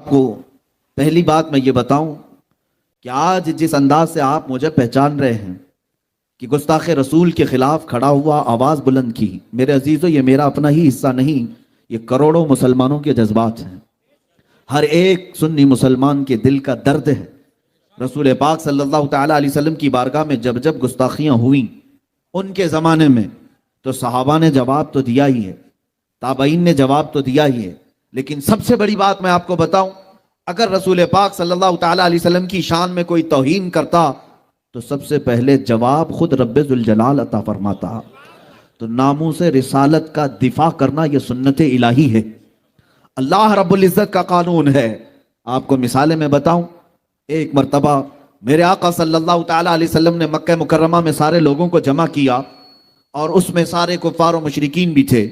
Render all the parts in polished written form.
کو پہلی بات میں یہ بتاؤں کہ آج جس انداز سے آپ مجھے پہچان رہے ہیں کہ گستاخ رسول کے خلاف کھڑا ہوا، آواز بلند کی، میرے عزیزو یہ میرا اپنا ہی حصہ نہیں، یہ کروڑوں مسلمانوں کے جذبات ہیں۔ ہر ایک سنی مسلمان کے دل کا درد ہے۔ رسول پاک صلی اللہ تعالیٰ علیہ وسلم کی بارگاہ میں جب جب گستاخیاں ہوئیں ان کے زمانے میں، تو صحابہ نے جواب تو دیا ہی ہے، تابعین نے جواب تو دیا ہی ہے، لیکن سب سے بڑی بات میں آپ کو بتاؤں، اگر رسول پاک صلی اللہ تعالیٰ علیہ وسلم کی شان میں کوئی توہین کرتا تو سب سے پہلے جواب خود رب ذوالجلال عطا فرماتا۔ تو ناموس رسالت کا دفاع کرنا یہ سنت الہی ہے، اللہ رب العزت کا قانون ہے۔ آپ کو مثالیں میں بتاؤں، ایک مرتبہ میرے آقا صلی اللہ تعالیٰ علیہ وسلم نے مکہ مکرمہ میں سارے لوگوں کو جمع کیا، اور اس میں سارے کفار و مشرکین بھی تھے،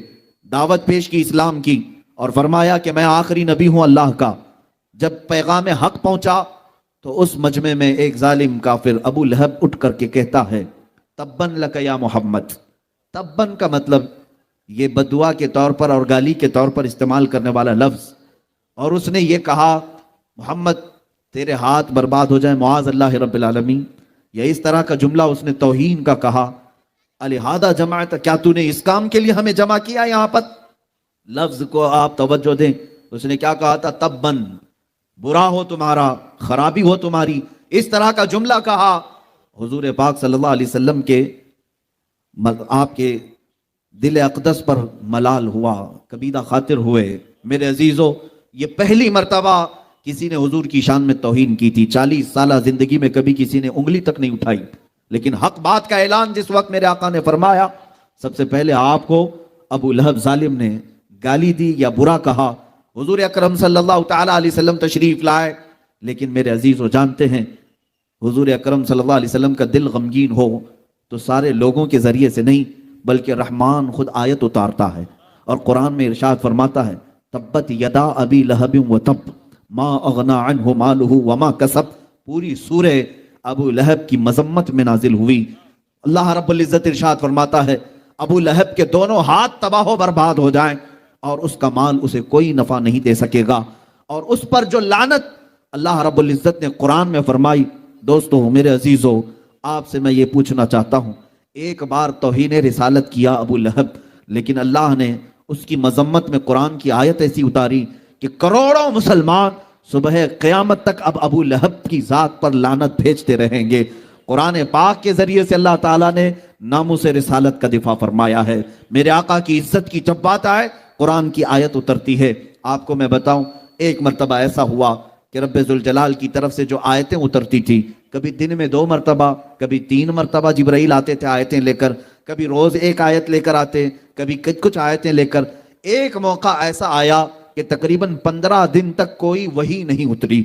دعوت پیش کی اسلام کی، اور فرمایا کہ میں آخری نبی ہوں اللہ کا۔ جب پیغام حق پہنچا تو اس مجمع میں ایک ظالم کافر ابو لہب اٹھ کر کے کہتا ہے تبن لک یا محمد۔ تبن کا مطلب یہ بددعا کے طور پر اور گالی کے طور پر استعمال کرنے والا لفظ، اور اس نے یہ کہا محمد تیرے ہاتھ برباد ہو جائیں معاذ اللہ رب العالمین، یا اس طرح کا جملہ اس نے توہین کا کہا۔ الہذا جمعت، کیا تو نے اس کام کے لیے ہمیں جمع کیا؟ یہاں پر لفظ کو آپ توجہ دیں، اس نے کیا کہا تھا؟ تبن، برا ہو تمہارا، خرابی ہو تمہاری، اس طرح کا جملہ کہا۔ حضور پاک صلی اللہ علیہ وسلم کے آپ کے دل اقدس پر ملال ہوا، کبیدہ خاطر ہوئے۔ میرے عزیزو، یہ پہلی مرتبہ کسی نے حضور کی شان میں توہین کی تھی۔ 40 سالہ زندگی میں کبھی کسی نے انگلی تک نہیں اٹھائی، لیکن حق بات کا اعلان جس وقت میرے آقا نے فرمایا، سب سے پہلے آپ کو ابو لہب ظالم نے گالی دی یا برا کہا۔ حضور اکرم صلی اللہ تعالیٰ علیہ وسلم تشریف لائے، لیکن میرے عزیزو جانتے ہیں حضور اکرم صلی اللہ علیہ وسلم کا دل غمگین ہو تو سارے لوگوں کے ذریعے سے نہیں، بلکہ رحمان خود آیت اتارتا ہے، اور قرآن میں ارشاد فرماتا ہے تبت یدا ابی لہب وتب ما اغنا عنہ مالہ وما کسب۔ پوری سورہ ابو لہب کی مذمت میں نازل ہوئی۔ اللہ رب العزت ارشاد فرماتا ہے ابو لہب کے دونوں ہاتھ تباہ و برباد ہو جائیں اور اس کا مال اسے کوئی نفع نہیں دے سکے گا، اور اس پر جو لعنت اللہ رب العزت نے قرآن میں فرمائی۔ دوستو میرے عزیزو، آپ سے میں یہ پوچھنا چاہتا ہوں، ایک بار توہین رسالت کیا ابو لہب، لیکن اللہ نے اس کی مذمت میں قرآن کی آیت ایسی اتاری کہ کروڑوں مسلمان صبح قیامت تک اب ابو لہب کی ذات پر لعنت بھیجتے رہیں گے۔ قرآن پاک کے ذریعے سے اللہ تعالیٰ نے ناموس رسالت کا دفاع فرمایا ہے۔ میرے آقا کی عزت کی جب بات آئے قرآن کی آیت اترتی ہے۔ آپ کو میں بتاؤں، ایک مرتبہ ایسا ہوا کہ رب ذوالجلال کی طرف سے جو آیتیں اترتی تھی، کبھی دن میں 2 مرتبہ، کبھی 3 مرتبہ جبرائیل آتے تھے آیتیں لے کر، کبھی روز ایک آیت لے کر آتے، کبھی کچھ آیتیں لے کر۔ ایک موقع ایسا آیا کہ تقریباً 15 دن تک کوئی وحی نہیں اتری،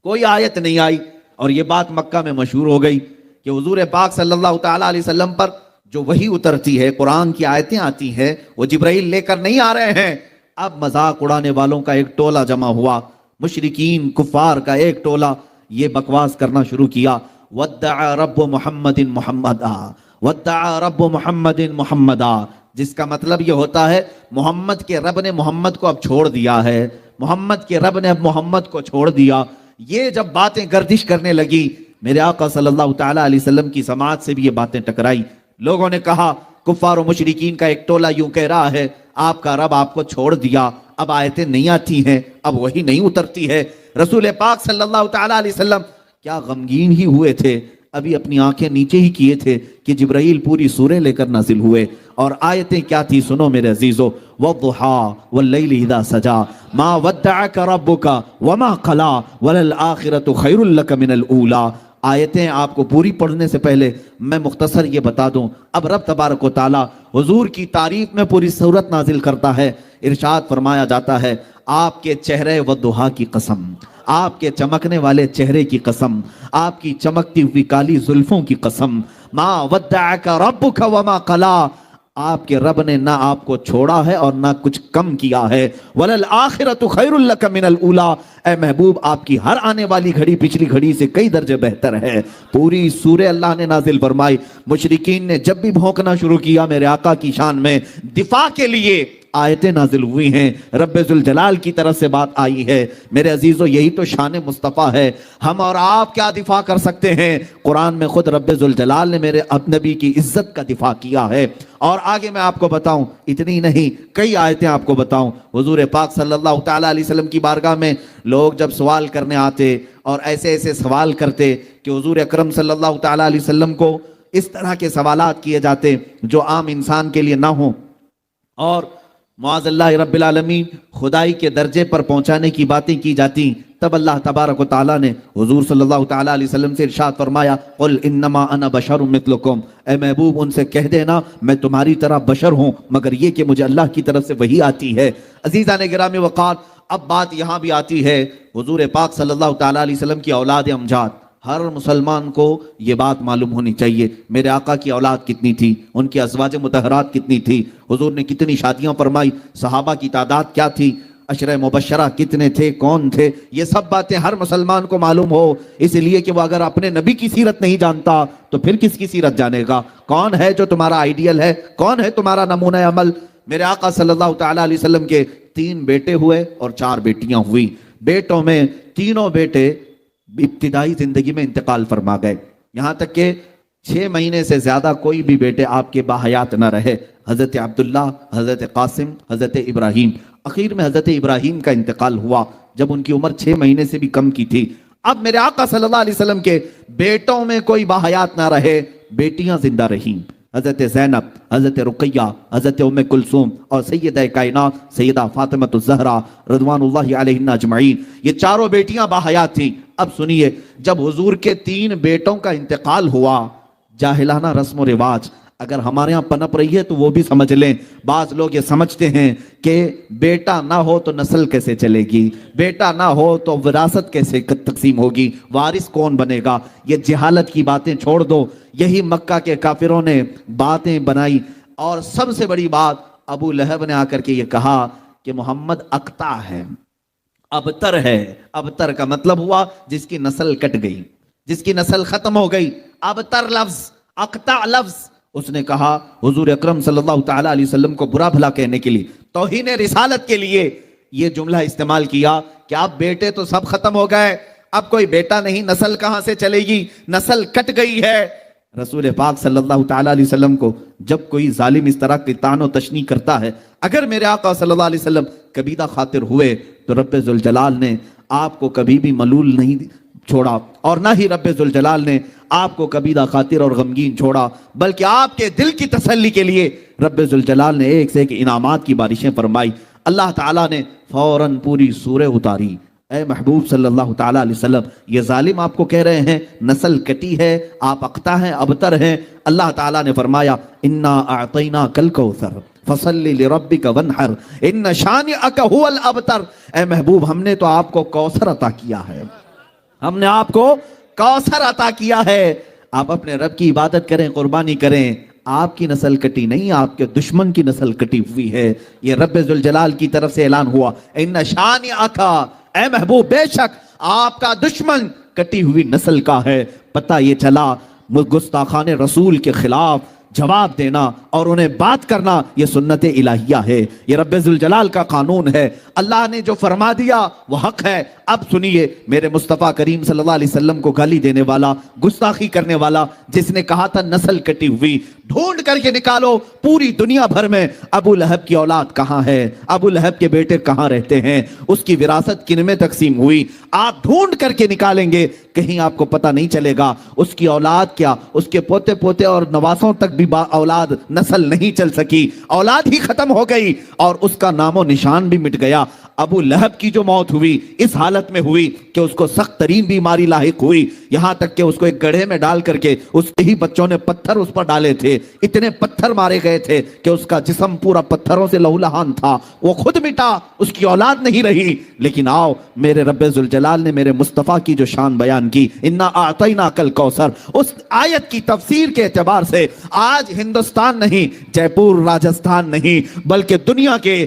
کوئی آیت نہیں آئی، اور یہ بات مکہ میں مشہور ہو گئی کہ حضور پاک صلی اللہ تعالیٰ علیہ وسلم پر جو وحی اترتی ہے، قرآن کی آیتیں آتی ہیں، وہ جبرائیل لے کر نہیں آ رہے ہیں۔ اب مذاق اڑانے والوں کا ایک ٹولہ جمع ہوا، مشرکین کفار کا ایک ٹولہ، یہ بکواس کرنا شروع کیا، وَدَّعَ رَبُّ مُحَمَّدٍ مُحَمَّدًا، وَدَّعَ رَبُّ مُحَمَّدٍ مُحَمَّدًا، جس کا مطلب یہ ہوتا ہے محمد کے رب نے محمد کو اب چھوڑ دیا ہے، محمد کے رب نے اب محمد کو چھوڑ دیا۔ یہ جب باتیں گردش کرنے لگی، میرے آقا صلی اللہ تعالیٰ علیہ وسلم کی سماعت سے بھی یہ باتیں ٹکرائی۔ لوگوں نے کہا کفار و مشرکین کا ایک ٹولہ یوں کہہ رہا ہے آپ کا رب آپ کو چھوڑ دیا، اب آیتیں نہیں آتی ہیں، اب وہی نہیں اترتی ہے۔ رسول پاک صلی اللہ تعالیٰ علیہ وسلم کیا غمگین ہی ہوئے تھے، ابھی اپنی آنکھیں نیچے ہی کیے تھے کہ جبرائیل پوری سورہ لے کر نازل ہوئے، اور آیتیں کیا تھی سنو میرے عزیزو، وَالضُّحَىٰ وَاللَّيْلِ إِذَا سَجَىٰ مَا وَدَّعَكَ رَبُّكَ وَمَا قَلَىٰ وَلَلْآخِرَةُ خَيْرٌ لَكَ مِنَ الْأُولَىٰ۔ آیتیں آپ کو پوری پڑھنے سے پہلے میں مختصر یہ بتا دوں، اب رب تبارک و تعالیٰ حضور کی تعریف میں پوری سورت نازل کرتا ہے۔ ارشاد فرمایا جاتا ہے آپ کے چہرے والضحیٰ کی قسم، آپ کے چمکنے والے چہرے کی قسم، آپ کی چمکتی ہوئی کالی زلفوں کی قسم، ما ودعک ربک وما قلا، آپ کے رب نے نہ آپ کو چھوڑا ہے اور نہ کچھ کم کیا ہے۔ وَلَلْآخِرَةُ خَيْرٌ لَكَ مِنَ الْأُولَىٰ، اے محبوب آپ کی ہر آنے والی گھڑی پچھلی گھڑی سے کئی درجے بہتر ہے۔ پوری سورہ اللہ نے نازل فرمائی۔ مشرکین نے جب بھی بھونکنا شروع کیا میرے آقا کی شان میں دفاع کے لیے، آیتیں نازل ہوئی ہیں، رب ذوالجلال کی طرف سے بات آئی ہے۔ میرے عزیزو یہی تو شان مصطفیٰ ہے۔ ہم اور آپ کیا دفاع کر سکتے ہیں؟ قرآن میں خود رب ذوالجلال نے میرے نبی کی عزت کا دفاع کیا ہے۔ اور آگے میں آپ کو بتاؤں، اتنی نہیں کئی آیتیں آپ کو بتاؤں۔ حضور پاک صلی اللہ تعالیٰ علیہ وسلم کی بارگاہ میں لوگ جب سوال کرنے آتے اور ایسے ایسے سوال کرتے کہ حضور اکرم صلی اللہ تعالیٰ علیہ وسلم کو اس طرح کے سوالات کیے جاتے جو عام انسان کے لیے نہ ہوں، اور معاذ اللہ رب العالمین خدائی کے درجے پر پہنچانے کی باتیں کی جاتی، تب اللہ تبارک و تعالیٰ نے حضور صلی اللہ تعالیٰ علیہ وسلم سے ارشاد فرمایا، قل انما انا بشر مثلکم، اے محبوب ان سے کہہ دینا میں تمہاری طرح بشر ہوں، مگر یہ کہ مجھے اللہ کی طرف سے وحی آتی ہے۔ عزیزان گرامی وقار، اب بات یہاں بھی آتی ہے، حضور پاک صلی اللہ تعالیٰ علیہ وسلم کی اولاد امجاد، ہر مسلمان کو یہ بات معلوم ہونی چاہیے میرے آقا کی اولاد کتنی تھی، ان کی ازواج مطہرات کتنی تھی، حضور نے کتنی شادیاں فرمائی، صحابہ کی تعداد کیا تھی، عشرہ مبشرہ کتنے تھے، کون تھے، یہ سب باتیں ہر مسلمان کو معلوم ہو، اس لیے کہ وہ اگر اپنے نبی کی سیرت نہیں جانتا تو پھر کس کی سیرت جانے گا؟ کون ہے جو تمہارا آئیڈیل ہے؟ کون ہے تمہارا نمونہ عمل؟ میرے آقا صلی اللہ تعالیٰ علیہ وسلم کے 3 بیٹے ہوئے اور 4 بیٹیاں ہوئی۔ بیٹوں میں تینوں بیٹے ابتدائی زندگی میں انتقال فرما گئے، یہاں تک کہ 6 مہینے سے زیادہ کوئی بھی بیٹے آپ کے باحیات نہ رہے۔ حضرت عبداللہ، حضرت قاسم، حضرت ابراہیم، اخیر میں حضرت ابراہیم کا انتقال ہوا جب ان کی عمر 6 مہینے سے بھی کم کی تھی۔ اب میرے آقا صلی اللہ علیہ وسلم کے بیٹوں میں کوئی باحیات نہ رہے، بیٹیاں زندہ رہیں، حضرت زینب، حضرت رقیہ، حضرت ام کلثوم اور سیدہ کائنات سیدہ فاطمہ الزہرا رضوان اللہ علیہن اجمعین، یہ چاروں بیٹیاں باحیات تھیں۔ اب سنیے، جب حضور کے 3 بیٹوں کا انتقال ہوا، جاہلانہ رسم و رواج اگر ہمارے ہاں پنپ رہی ہے تو وہ بھی سمجھ لیں۔ بعض لوگ یہ سمجھتے ہیں کہ بیٹا نہ ہو تو نسل کیسے چلے گی، بیٹا نہ ہو تو وراثت کیسے تقسیم ہوگی، وارث کون بنے گا؟ یہ جہالت کی باتیں چھوڑ دو، یہی مکہ کے کافروں نے باتیں بنائی۔ اور سب سے بڑی بات، ابو لہب نے آ کر کے یہ کہا کہ محمد اقطع ہے، ابتر ہے۔ ابتر کا مطلب ہوا جس کی نسل کٹ گئی، جس کی نسل ختم ہو گئی۔ ابتر لفظ، اقطع لفظ، اس نے کہا حضور اکرم صلی اللہ تعالیٰ علیہ وسلم کو برا بھلا کہنے کے لیے، توہین رسالت کے لیے یہ جملہ استعمال کیا کہ اب بیٹے تو سب ختم ہو گئے، اب کوئی بیٹا نہیں، نسل کہاں سے چلے گی، نسل کٹ گئی ہے۔ رسول پاک صلی اللہ تعالیٰ علیہ وسلم کو جب کوئی ظالم اس طرح کی طعن و تشنیع کرتا ہے، اگر میرے آقا صلی اللہ علیہ وسلم کبیدہ خاطر ہوئے تو رب ذوالجلال نے آپ کو کبھی بھی ملول نہیں چھوڑا، اور نہ ہی رب ذوالجلال نے آپ کو کبیدہ خاطر اور غمگین چھوڑا، بلکہ آپ کے دل کی تسلی کے لیے رب ذوالجلال نے ایک سے ایک انعامات کی بارشیں فرمائی۔ اللہ تعالیٰ نے فوراً پوری سورہ اتاری۔ اے محبوب صلی اللہ تعالیٰ علیہ وسلم، یہ ظالم آپ کو کہہ رہے ہیں نسل کٹی ہے، آپ اقطع ہیں، ابتر ہیں، اللہ تعالیٰ نے فرمایا انا اعطیناک الکوثر فصلی لربک وانحر ان شانئک هو الابتر۔ اے محبوب، ہم نے تو آپ کو کوثر عطا کیا ہے، ہم نے آپ کو کوثر عطا کیا ہے، آپ اپنے رب کی عبادت کریں، قربانی کریں۔ آپ کی نسل کٹی نہیں، آپ کے دشمن کی نسل کٹی ہوئی ہے، یہ رب ذوالجلال کی طرف سے اعلان ہوا۔ ان شانئک، اے محبوب بے شک آپ کا دشمن کٹی ہوئی نسل کا ہے۔ پتہ یہ چلا گستاخان رسول کے خلاف جواب دینا اور انہیں بات کرنا یہ سنت الہیہ ہے، یہ رب ذوالجلال کا قانون ہے۔ اللہ نے جو فرما دیا وہ حق ہے۔ اب سنیے، میرے مصطفیٰ کریم صلی اللہ علیہ وسلم کو گالی دینے والا، گستاخی کرنے والا، جس نے کہا تھا نسل کٹی ہوئی، ڈھونڈ کر کے نکالو پوری دنیا بھر میں ابو لہب کی اولاد کہاں ہے، ابو لہب کے بیٹے کہاں رہتے ہیں، اس کی وراثت کن میں تقسیم ہوئی، آپ ڈھونڈ کر کے نکالیں گے، کہیں آپ کو پتہ نہیں چلے گا اس کی اولاد کیا، اس کے پوتے پوتے اور نواسوں تک بھی اولاد نسل نہیں چل سکی، اولاد ہی ختم ہو گئی اور اس کا نام و نشان بھی مٹ گیا۔ ابو لہب کی جو موت ہوئی اس حالت میں ہوئی کہ اس کو سخت ترین بیماری لاحق ہوئی، یہاں تک کہ اس کو ایک گڑھے میں ڈال کر کے اس کے ہی بچوں نے پتھر اس پر ڈالے تھے، اتنے پتھر مارے گئے تھے کہ اس کا جسم پورا پتھروں سے لہولہان تھا، وہ خود مٹا، اس کی اولاد نہیں رہی۔ لیکن آؤ، میرے رب ذوالجلال نے میرے مصطفیٰ کی جو شان بیان کی، انا اعطیناک الکوثر، اس آیت کی تفسیر کے اعتبار سے آج ہندوستان نہیں، جے پور راجستھان نہیں، بلکہ دنیا کے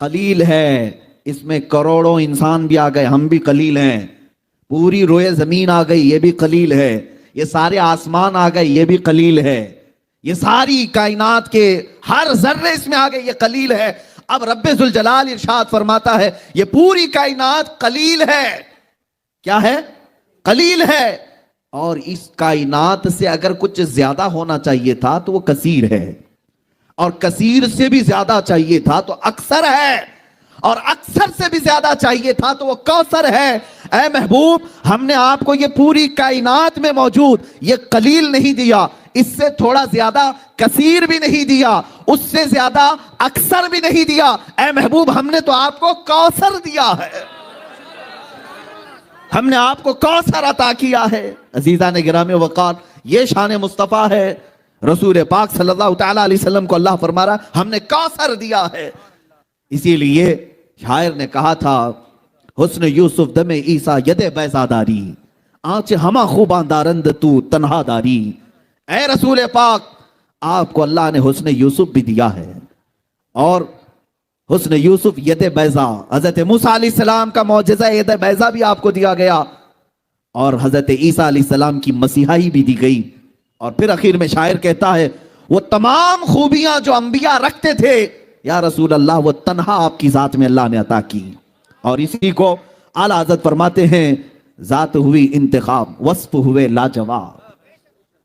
قلیل ہے، اس میں کروڑوں انسان بھی آ گئے، ہم بھی قلیل ہیں، پوری روئے زمین آ گئی، یہ بھی قلیل ہے، یہ سارے آسمان آ گئے، یہ بھی قلیل ہے، یہ ساری کائنات کے ہر ذرے اس میں آ گئے، یہ قلیل ہے۔ اب رب ذوالجلال ارشاد فرماتا ہے یہ پوری کائنات قلیل ہے، کیا ہے؟ قلیل ہے، اور اس کائنات سے اگر کچھ زیادہ ہونا چاہیے تھا تو وہ کثیر ہے، اور کثیر سے بھی زیادہ چاہیے تھا تو اکثر ہے، اور اکثر سے بھی زیادہ چاہیے تھا تو وہ کوثر ہے۔ اے محبوب، ہم نے آپ کو یہ پوری کائنات میں موجود یہ قلیل نہیں دیا، اس سے تھوڑا زیادہ کثیر بھی نہیں دیا، اس سے زیادہ اکثر بھی نہیں دیا، اے محبوب ہم نے تو آپ کو کوثر دیا ہے، ہم نے آپ کو کوثر عطا کیا ہے۔ عزیزان گرامی وقار، یہ شان مصطفیٰ ہے، رسول پاک صلی اللہ تعالیٰ علیہ وسلم کو اللہ فرما رہا ہم نے کوثر دیا ہے۔ اسی لیے شاعر نے کہا تھا حسن یوسف دم عیسیٰ ید بیضا داری، آنچ ہما خوباں دارند تو تنہا داری۔ اے رسول پاک، آپ کو اللہ نے حسن یوسف بھی دیا ہے، اور حسن یوسف ید بیضا، حضرت موسیٰ علیہ السلام کا معجزہ ید بیضا بھی آپ کو دیا گیا، اور حضرت عیسیٰ علیہ السلام کی مسیحائی بھی دی گئی۔ اور پھر آخر میں شاعر کہتا ہے وہ تمام خوبیاں جو انبیاء رکھتے تھے یا رسول اللہ وہ تنہا آپ کی ذات میں اللہ نے عطا کی۔ اور اسی کو اعلیٰ حضرت فرماتے ہیں ذات ہوئی انتخاب وصف ہوئے لاجواب،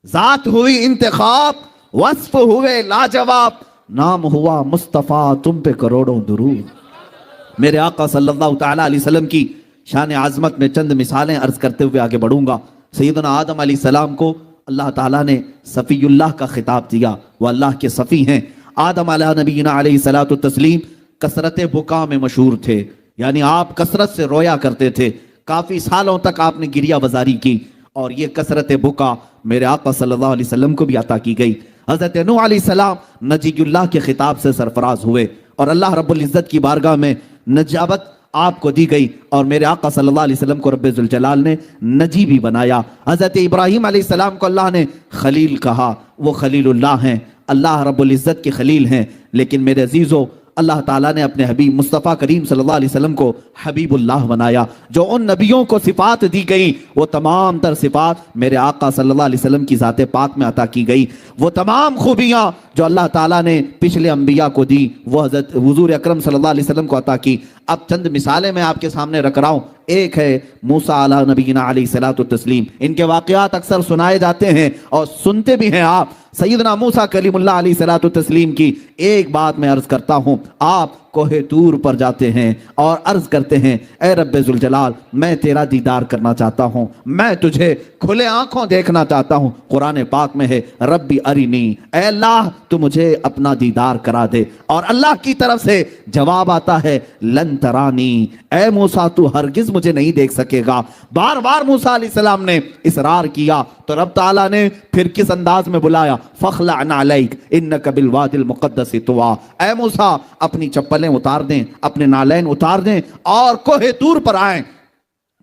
ذات ہوئی انتخاب وصف ہوئے لاجواب، نام ہوا مصطفیٰ تم پہ کروڑوں درود۔ میرے آقا صلی اللہ تعالیٰ علیہ وسلم کی شان عظمت میں چند مثالیں عرض کرتے ہوئے آگے بڑھوں گا۔ سیدنا آدم علیہ السلام کو اللہ تعالیٰ نے صفی اللہ کا خطاب دیا، وہ اللہ کے صفی ہیں۔ آدم علیہ نبینا علیہ الصلوۃ والتسلیم کثرت بکا میں مشہور تھے، یعنی آپ کثرت سے رویا کرتے تھے، کافی سالوں تک آپ نے گریہ بزاری کی، اور یہ کثرت بکا میرے آقا صلی اللہ علیہ وسلم کو بھی عطا کی گئی۔ حضرت نوح علیہ السلام نجی اللہ کے خطاب سے سرفراز ہوئے، اور اللہ رب العزت کی بارگاہ میں نجابت آپ کو دی گئی، اور میرے آقا صلی اللہ علیہ وسلم کو رب ذوالجلال نے نجی بھی بنایا۔ حضرت ابراہیم علیہ السلام کو اللہ نے خلیل کہا، وہ خلیل اللہ ہیں، اللہ رب العزت کے خلیل ہیں، لیکن میرے عزیزو اللہ تعالیٰ نے اپنے حبیب مصطفیٰ کریم صلی اللہ علیہ وسلم کو حبیب اللہ بنایا۔ جو ان نبیوں کو صفات دی گئی وہ تمام تر صفات میرے آقا صلی اللہ علیہ وسلم کی ذات پاک میں عطا کی گئی۔ وہ تمام خوبیاں جو اللہ تعالیٰ نے پچھلے انبیاء کو دی وہ حضرت حضور اکرم صلی اللہ علیہ وسلم کو عطا کی۔ اب چند مثالیں میں آپ کے سامنے رکھ رہا ہوں۔ ایک ہے موسیٰ علیہ نبینا علیہ الصلوۃ والتسلیم، ان کے واقعات اکثر سنائے جاتے ہیں اور سنتے بھی ہیں آپ۔ سیدنا موسیٰ کلیم اللہ علیہ الصلوۃ والتسلیم کی ایک بات میں عرض کرتا ہوں، آپ کوہ طور پر جاتے ہیں اور عرض کرتے ہیں اے رب ذوالجلال میں تیرا دیدار کرنا چاہتا ہوں، میں تجھے کھلے آنکھوں دیکھنا چاہتا ہوں۔ قرآن پاک میں ہے ربی ارینی، اے اللہ تو مجھے اپنا دیدار کرا دے، اور اللہ کی طرف سے جواب آتا ہے لن ترانی، اے موسیٰ تو ہرگز مجھے نہیں دیکھ سکے گا۔ بار بار موسیٰ علیہ السلام نے اصرار کیا تو رب تعالیٰ نے پھر کس انداز میں بلایا فخلع نعلیک انک بالوادی المقدس طویٰ، اے موسیٰ اپنی چپلیں اتار دیں، اپنے نالین اتار دیں اور کوہ طور پر آئیں۔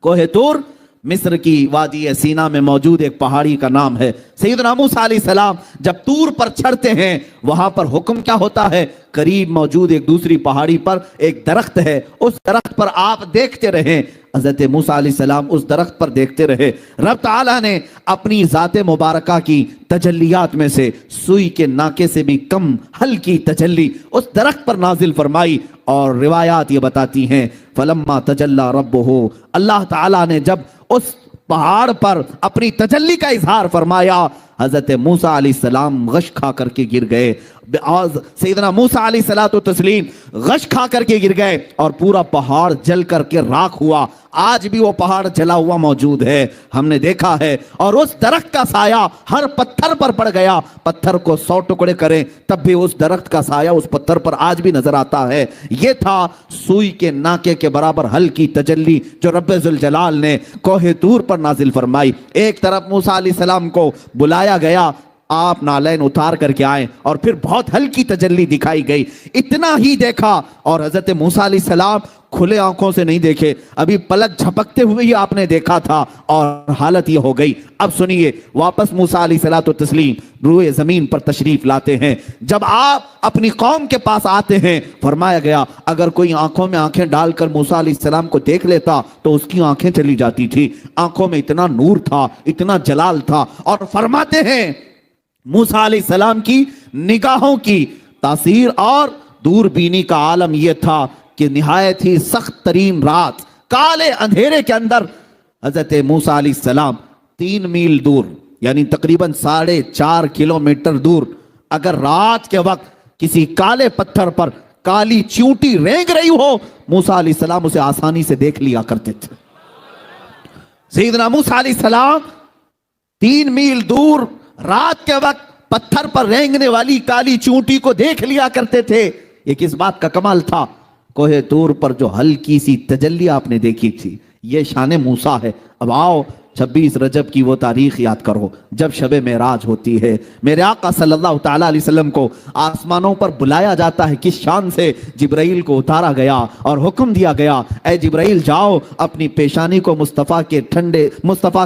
کوہ طور مصر کی وادی سینا میں موجود ایک پہاڑی کا نام ہے۔ سیدنا موسیٰ علیہ السلام جب طور پر چڑھتے ہیں وہاں پر حکم کیا ہوتا ہے، قریب موجود ایک دوسری پہاڑی پر ایک درخت ہے، اس درخت پر آپ دیکھتے رہیں۔ حضرت موسیٰ علیہ السلام اس درخت پر دیکھتے رہے، رب تعالیٰ نے اپنی ذات مبارکہ کی تجلیات میں سے سوئی کے ناکے سے بھی کم ہلکی تجلی اس درخت پر نازل فرمائی، اور روایات یہ بتاتی ہیں فلما تجلی ربہ، اللہ تعالیٰ نے جب اس پہاڑ پر اپنی تجلی کا اظہار فرمایا، حضرت موسیٰ علیہ السلام غش کھا کر کے گر گئے۔ سیدنا موسیٰ علیہ الصلوۃ والتسلیم غش کھا کر کے گر گئے اور پورا پہاڑ جل کر کے راکھ ہوا۔ آج بھی وہ پہاڑ جلا ہوا موجود ہے، ہم نے دیکھا ہے، اور اس درخت کا سایہ ہر پتھر پر پڑ گیا، پتھر کو 100 ٹکڑے کریں تب بھی اس درخت کا سایہ اس پتھر پر آج بھی نظر آتا ہے۔ یہ تھا سوئی کے ناکے کے برابر ہلکی تجلی جو رب ذوالجلال نے کوہ طور پر نازل فرمائی۔ ایک طرف موسیٰ علیہ السلام کو بلایا گیا آپ نالین اتار کر کے آئے اور پھر بہت ہلکی تجلی دکھائی گئی، اتنا ہی دیکھا، اور حضرت موسیٰ علیہ السلام کھلے آنکھوں سے نہیں دیکھے، ابھی پلک جھپکتے ہوئے ہی آپ نے دیکھا تھا اور حالت یہ ہو گئی۔ اب سنیے، واپس موسیٰ علیہ السلام روئے زمین پر تشریف لاتے ہیں۔ جب آپ اپنی قوم کے پاس آتے ہیں، فرمایا گیا اگر کوئی آنکھوں میں آنکھیں ڈال کر موسیٰ علیہ السلام کو دیکھ لیتا تو اس کی آنکھیں چلی جاتی تھی، آنکھوں میں اتنا نور تھا، اتنا جلال تھا۔ اور فرماتے ہیں موسیٰ علیہ السلام کی نگاہوں کی تاثیر اور دور بینی کا عالم یہ تھا کہ نہایت ہی سخت ترین رات، کالے اندھیرے کے اندر حضرت موسیٰ علیہ السلام 3 میل دور، یعنی تقریباً 4.5 کلومیٹر دور، اگر رات کے وقت کسی کالے پتھر پر کالی چیونٹی رینگ رہی ہو، موسیٰ علیہ السلام اسے آسانی سے دیکھ لیا کرتے تھے۔ سیدنا موسیٰ علیہ السلام 3 میل دور رات کے وقت پتھر پر رینگنے والی کالی چیونٹی کو دیکھ لیا کرتے تھے۔ یہ کس بات کا کمال تھا؟ کوہ طور پر جو ہلکی سی تجلی آپ نے دیکھی تھی، یہ شان موسیٰ ہے۔ اب آؤ 26 رجب کی وہ تاریخ یاد کرو جب شب معراج ہوتی ہے، میرے آقا صلی اللہ تعالیٰ علیہ وسلم کو آسمانوں پر بلایا جاتا ہے، کس شان سے؟ جبرائیل کو اتارا گیا اور حکم دیا گیا اے جبرائیل جاؤ اپنی پیشانی کو مصطفیٰ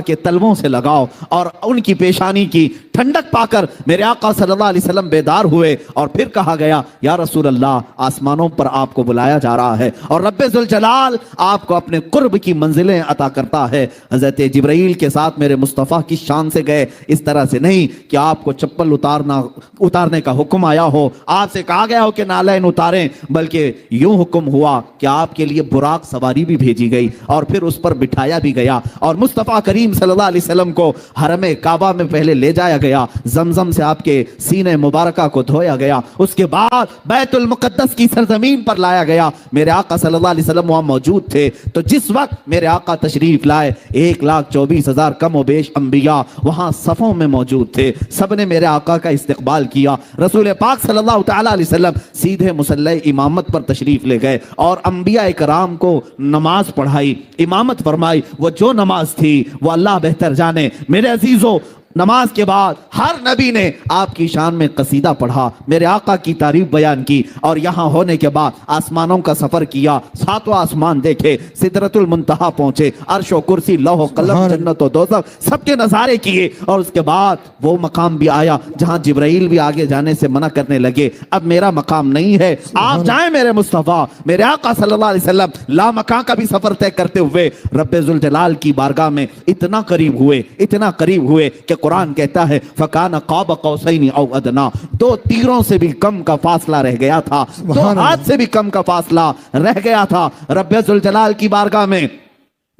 کے تلووں سے لگاؤ، اور ان کی پیشانی کی ٹھنڈک پا کر میرے آقا صلی اللہ علیہ وسلم بیدار ہوئے، اور پھر کہا گیا یا رسول اللہ آسمانوں پر آپ کو بلایا جا رہا ہے اور رب ذوالجلال آپ کو اپنے قرب کی منزلیں عطا کرتا ہے۔ حضرت جبرائیل کے ساتھ میرے مصطفیٰ کی شان سے گئے، اس طرح سے نہیں کہ آپ کو چپل اتارنے کا حکم آیا ہو، آپ سے کہا گیا ہو کہ نالین اتاریں، بلکہ یوں حکم ہوا کہ آپ کے لیے براق سواری بھی بھیجی گئی اور پھر اس پر بٹھایا بھی گیا، اور مصطفیٰ کریم صلی اللہ علیہ وسلم کو حرم کعبہ میں پہلے لے جایا گیا، زمزم سے آپ کے سینے مبارکہ کو دھویا گیا، اس کے بعد بیت المقدس کی سرزمین پر لایا گیا، میرے آقا صلی اللہ علیہ وسلم وہاں موجود تھے۔ تو جس وقت میرے آقا تشریف لائے 1,24,000 کم و بیش انبیاء وہاں صفوں میں موجود تھے، سب نے میرے آقا کا استقبال کیا۔ رسول پاک صلی اللہ تعالیٰ علیہ وسلم سیدھے مصلی امامت پر تشریف لے گئے اور انبیاء کرام کو نماز پڑھائی، امامت فرمائی۔ وہ جو نماز تھی وہ اللہ بہتر جانے۔ میرے عزیزو، نماز کے بعد ہر نبی نے آپ کی شان میں قصیدہ پڑھا، میرے آقا کی تعریف بیان کی، اور یہاں ہونے کے بعد آسمانوں کا سفر کیا، 7واں آسمان دیکھے، سدرۃ المنتہا پہنچے، عرش و کرسی، لوح و قلم، جنت و دوزخ سب کے نظارے کیے، اور اس کے بعد وہ مقام بھی آیا جہاں جبرائیل بھی آگے جانے سے منع کرنے لگے، اب میرا مقام نہیں ہے، آپ جائیں میرے مصطفیٰ۔ میرے آقا صلی اللہ علیہ وسلم لامکاں کا بھی سفر طے کرتے ہوئے رب ذوالجلال کی بارگاہ میں اتنا قریب ہوئے کہ قرآن کہتا ہے فَكَانَ قَابَ قَوْسَيْنِ أَوْ أَدْنَىٰ، 2 تیروں سے بھی کم کا فاصلہ رہ گیا تھا، 2 ہاتھ سے بھی کم کا فاصلہ رہ گیا تھا رب ذوالجلال کی بارگاہ میں۔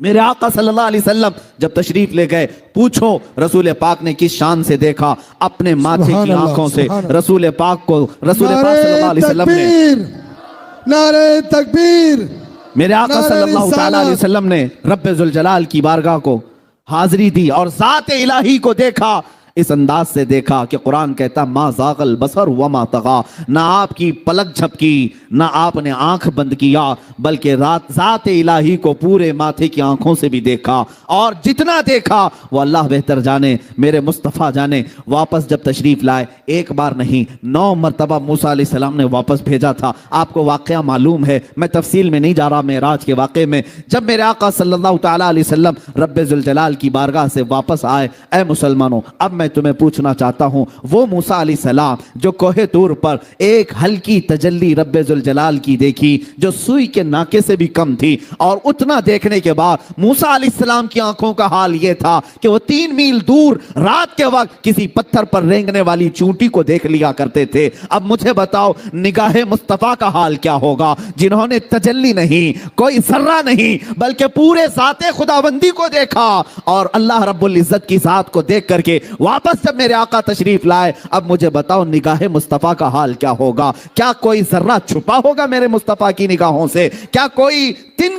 میرے آقا صلی اللہ علیہ وسلم جب تشریف لے گئے، پوچھو رسول پاک نے کس شان سے دیکھا؟ اپنے ماتھے کی آنکھوں سے رسول پاک صلی اللہ علیہ وسلم نے نعرہ تکبیر، میرے آقا صلی اللہ تعالیٰ علیہ وسلم نے رب ذوالجلال کی بارگاہ کو حاضری دی اور ذات الہی کو دیکھا، اس انداز سے دیکھا کہ قرآن کہتا ما زاغ البصر وما طغى، نہ آپ کی پلک جھپکی، نہ آپ نے آنکھ بند کیا، بلکہ ذات الہی کو پورے ماتھے کی آنکھوں سے بھی دیکھا، اور جتنا دیکھا وہ اللہ بہتر جانے، میرے مصطفیٰ جانے۔ واپس جب تشریف لائے، ایک بار نہیں 9 مرتبہ موسیٰ علیہ السلام نے واپس بھیجا تھا۔ آپ کو واقعہ معلوم ہے، میں تفصیل میں نہیں جا رہا معراج کے واقعے میں۔ جب میرے آقا صلی اللہ تعالیٰ علیہ وسلم رب ذوالجلال کی بارگاہ سے واپس آئے، اے مسلمانوں، اب میں تمہیں پوچھنا چاہتا ہوں، وہ موسیٰ علیہ السلام جو کوہ طور پر ایک ہلکی تجلی رب ذوالجلال کی دیکھی جو سوئی کے ناکے سے بھی کم تھی، اور اتنا دیکھنے کے بعد موسیٰ علیہ السلام کی آنکھوں کا حال یہ تھا کہ وہ 3 میل دور رات کے وقت کسی پتھر پر رینگنے والی چونٹی کو دیکھ لیا کرتے تھے۔ اب مجھے بتاؤ نگاہ مصطفیٰ کا حال کیا ہوگا، جنہوں نے تجلی نہیں، کوئی ذرہ نہیں، بلکہ پورے ذات خداوندی کو دیکھا، اور اللہ رب العزت کی ذات کو دیکھ کر کے واپس جب میرے آقا تشریف لائے، اب مجھے بتاؤ نگاہ مصطفیٰ کا حال کیا ہوگا؟ کیا کوئی ذرہ چھپا ہوگا میرے مصطفیٰ کی نگاہوں سے؟ کیا کوئی تن